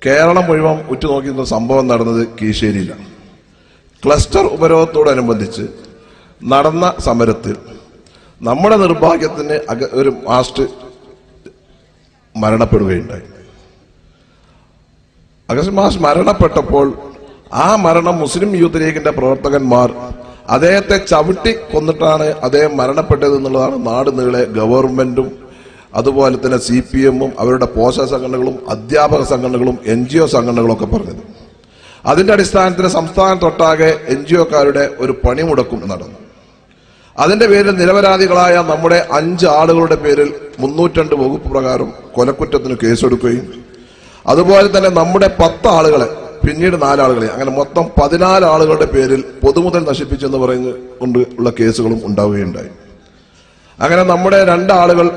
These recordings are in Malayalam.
കേരളം മുഴുവൻ ഉറ്റുനോക്കുന്ന സംഭവം നടന്നത് കീശേരിയിലാണ്. ക്ലസ്റ്റർ ഉപരോധത്തോടനുബന്ധിച്ച് നടന്ന സമരത്തിൽ നമ്മുടെ നിർഭാഗ്യത്തിന് ഒരു മാസ്റ്റർ മരണപ്പെടുകയുണ്ടായി. അഗസ്റ്റ് മാസ്റ്റർ മരണപ്പെട്ടപ്പോൾ ആ മരണം മുസ്ലിം യൂത്ത് ലീഗിന്റെ പ്രവർത്തകന്മാർ അദ്ദേഹത്തെ ചവിട്ടി കൊന്നിട്ടാണ് അദ്ദേഹം മരണപ്പെട്ടത് എന്നുള്ളതാണ് നാട് നീളെ ഗവൺമെന്റും അതുപോലെ തന്നെ CPM-ഉം അവരുടെ പോഷക സംഘടനകളും അധ്യാപക സംഘടനകളും NGO സംഘടനകളും ഒക്കെ പറഞ്ഞത്. അതിന്റെ അടിസ്ഥാനത്തിൽ സംസ്ഥാനത്തൊട്ടാകെ NGO-കാരുടെ ഒരു പണിമുടക്കും നടന്നു. അതിന്റെ പേരിൽ നിരപരാധികളായ നമ്മുടെ 5 ആളുകളുടെ പേരിൽ 302 വകുപ്പ് പ്രകാരം കൊലക്കുറ്റത്തിന് കേസെടുക്കുകയും അതുപോലെ തന്നെ നമ്മുടെ 10 ആളുകളെ പിന്നീട് 4 ആളുകളെ അങ്ങനെ മൊത്തം 14 ആളുകളുടെ പേരിൽ പൊതുമുതൽ നശിപ്പിച്ചെന്ന് കൊണ്ട് ഉള്ള കേസുകളും ഉണ്ടാവുകയുണ്ടായി. അങ്ങനെ നമ്മുടെ 2 ആളുകൾ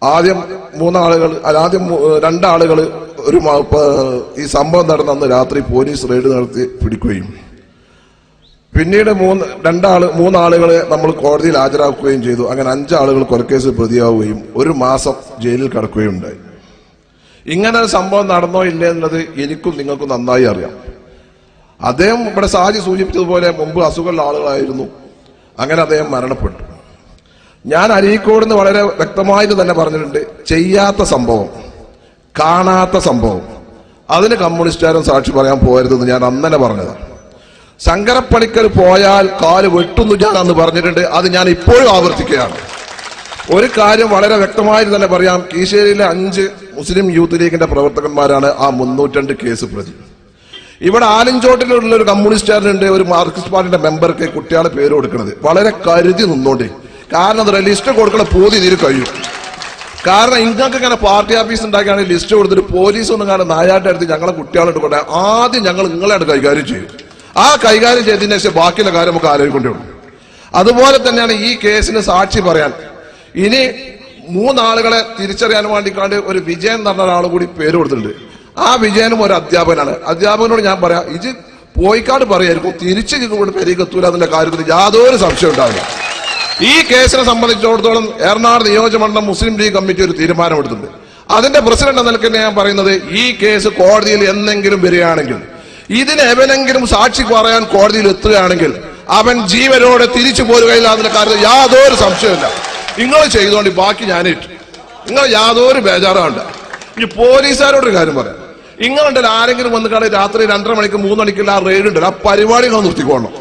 ആദ്യം 2 ആളുകൾ ഈ സംഭവം നടന്ന അന്ന് രാത്രി പോലീസ് റെയ്ഡ് നടത്തി പിടിക്കുകയും പിന്നീട് 3 ആളുകളെ നമ്മൾ കോടതിയിൽ ഹാജരാക്കുകയും ചെയ്തു. അങ്ങനെ 5 ആളുകൾ കൊലക്കേസിൽ പ്രതിയാവുകയും 1 മാസം ജയിലിൽ കിടക്കുകയും ഉണ്ടായി. ഇങ്ങനെ ഒരു സംഭവം നടന്നോ ഇല്ലേ എന്നുള്ളത് എനിക്കും നിങ്ങൾക്കും നന്നായി അറിയാം. അദ്ദേഹം ഇവിടെ സാജി സൂചിപ്പിച്ചതുപോലെ മുമ്പ് അസുഖമുള്ള ആളുകളായിരുന്നു. അങ്ങനെ അദ്ദേഹം മരണപ്പെട്ടു. ഞാൻ അരീക്കോട് നിന്ന് വളരെ വ്യക്തമായിട്ട് തന്നെ പറഞ്ഞിട്ടുണ്ട്, ചെയ്യാത്ത സംഭവം, കാണാത്ത സംഭവം, അതിന് കമ്മ്യൂണിസ്റ്റുകാരും സാക്ഷി പറയാൻ പോകരുതെന്ന് ഞാൻ അന്നനെ പറഞ്ഞതാണ്. ശങ്കരപ്പണിക്കർ പോയാൽ കാല് വെട്ടുന്നു ഞാൻ അന്ന് പറഞ്ഞിട്ടുണ്ട്. അത് ഞാൻ ഇപ്പോഴും ആവർത്തിക്കുകയാണ്. ഒരു കാര്യം വളരെ വ്യക്തമായിട്ട് തന്നെ പറയാം, കീശേരിയിലെ 5 മുസ്ലിം യൂത്ത് ലീഗിന്റെ പ്രവർത്തകന്മാരാണ് ആ 302 കേസ് പ്രതി. ഇവിടെ ആലിഞ്ചോട്ടിലുള്ള ഒരു കമ്മ്യൂണിസ്റ്റുകാരനുണ്ട്, ഒരു മാർക്സിസ്റ്റ് പാർട്ടിയുടെ മെമ്പർക്ക് കുട്ടികളെ പേര് കൊടുക്കുന്നത്. വളരെ കരുതി നിന്നോണ്ടേ, കാരണം എന്താ ലിസ്റ്റ് കൊടുക്കണ പോതി ഇതിൽ കഴിയും. കാരണം ഇങ്ങൾക്ക് ഇങ്ങനെ പാർട്ടി ഓഫീസ് ഉണ്ടാക്കിയാണ് ലിസ്റ്റ് കൊടുത്തിട്ട് പോലീസ് ഒന്നും കാണാൻ നായാട്ട് എടുത്ത് ഞങ്ങളെ കുട്ടികളെ കൊണ്ടേ ആദ്യം ഞങ്ങൾ നിങ്ങളെ കൈകാര്യം ചെയ്യും. ആ കൈകാര്യം ചെയ്തതിനു ശേഷം ബാക്കിയുള്ള കാര്യം നമുക്ക് ആലോചിക്കൊണ്ടേ ഉള്ളൂ. അതുപോലെ തന്നെയാണ് ഈ കേസിന് സാക്ഷി പറയാൻ ഇനി 3 ആളുകളെ തിരിച്ചറിയാൻ വേണ്ടിക്കാണ്ട് ഒരു വിജയൻ എന്ന് പറഞ്ഞ ഒരാൾ കൂടി പേര് കൊടുത്തിട്ടുണ്ട്. ആ വിജയനും ഒരു അധ്യാപകനാണ്. അധ്യാപകനോട് ഞാൻ പറയാം, ഇത് പോയിക്കാട് പറയായിരിക്കും, തിരിച്ച് കൊണ്ട് പെരിക്ക് എത്തൂല അതിന്റെ കാര്യത്തിൽ യാതൊരു സംശയം ഉണ്ടാവില്ല. ഈ കേസിനെ സംബന്ധിച്ചിടത്തോളം എറണാകുളം നിയോജകമണ്ഡലം മുസ്ലിം ലീഗ് കമ്മിറ്റി ഒരു തീരുമാനമെടുത്തിട്ടുണ്ട്. അതിന്റെ പ്രസിഡന്റ് എന്ന നിലയ്ക്ക് ഞാൻ പറയുന്നത്, ഈ കേസ് കോടതിയിൽ എന്തെങ്കിലും വരികയാണെങ്കിൽ, ഇതിന് എവനെങ്കിലും സാക്ഷി പറയാൻ കോടതിയിൽ എത്തുകയാണെങ്കിൽ അവൻ ജീവനോടെ തിരിച്ചു പോരുകയില്ല. അതിന്റെ കാര്യത്തിൽ യാതൊരു സംശയമില്ല. നിങ്ങൾ ചെയ്തോണ്ട് ബാക്കി ഞാനേറ്റു. നിങ്ങൾ യാതൊരു ബേജാറാണ്ട. ഇനി പോലീസുകാരോടൊരു കാര്യം പറയാം, ഇങ്ങളുണ്ടല്ലോ ആരെങ്കിലും വന്ന് കാണാൻ രാത്രി 2:30 മണിക്ക് 3 മണിക്കുള്ള ആ റെയ്ഡ് ഉണ്ടല്ലോ, ആ പരിപാടി നിങ്ങൾ നിർത്തിക്കോളണം.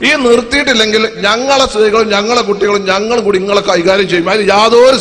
ഈ നിർത്തിയിട്ടില്ലെങ്കിൽ ഞങ്ങളെ സ്ത്രീകളും ഞങ്ങളെ കുട്ടികളും ഞങ്ങളും കൂടി നിങ്ങളെ കൈകാര്യം ചെയ്യും. അതിന് യാതൊരു